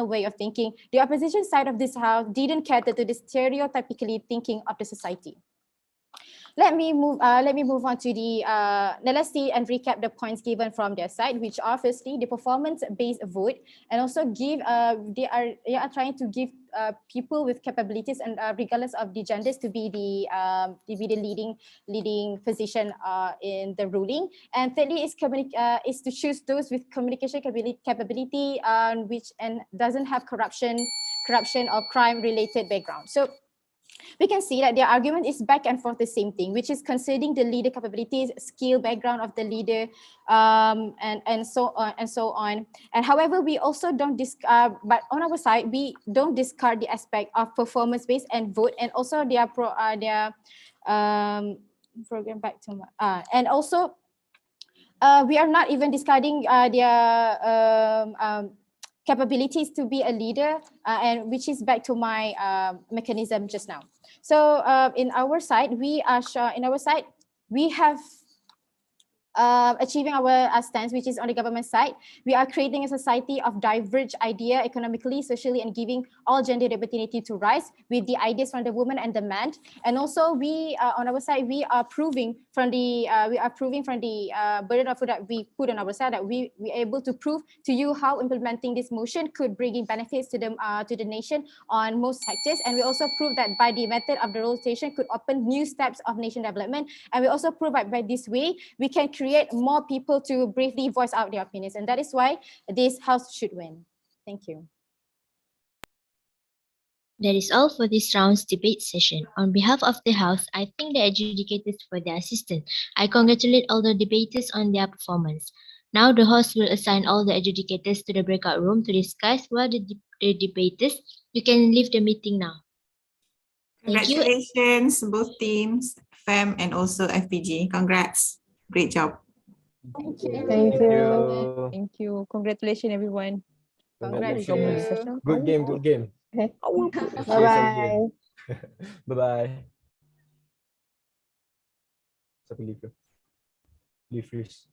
way of thinking. The opposition side of this house didn't cater to the stereotypically thinking of the society. Let me move on to the now let's see and recap the points given from their side, which are firstly the performance-based vote, and also they are trying to give people with capabilities and regardless of the genders to be the leading position in the ruling. And thirdly is to choose those with communication capability which doesn't have corruption or crime related background. So we can see that their argument is back and forth the same thing, which is considering the leader capabilities, skill, background of the leader, and so on. And however, we also don't but on our side, we don't discard the aspect of performance-based and vote, and also their program back to and also we are not even discarding their capabilities to be a leader, and which is back to my mechanism just now. So in our side, we have achieving our stance, which is on the government side. We are creating a society of diverged idea economically, socially, and giving all gender the opportunity to rise with the ideas from the woman and the man. And also, we on our side, we are proving from the burden of food that we put on our side that we are able to prove to you how implementing this motion could bring in benefits to the nation on most sectors. And we also prove that by the method of the rotation could open new steps of nation development. And we also prove that by this way we can create more people to bravely voice out their opinions, and that is why this house should win. Thank you. That is all for this round's debate session. On behalf of the House, I thank the adjudicators for their assistance. I congratulate all the debaters on their performance. Now the host will assign all the adjudicators to the breakout room to discuss what the debaters. You can leave the meeting now. Thank you. Congratulations, both teams, FEM and also FPG. Congrats. Great job. Thank you. Thank you. Thank you. Congratulations, everyone. Congratulations. Good game. Okay. Appreciate Bye-bye. Bye-bye. Siapa leave tu? Defreeze.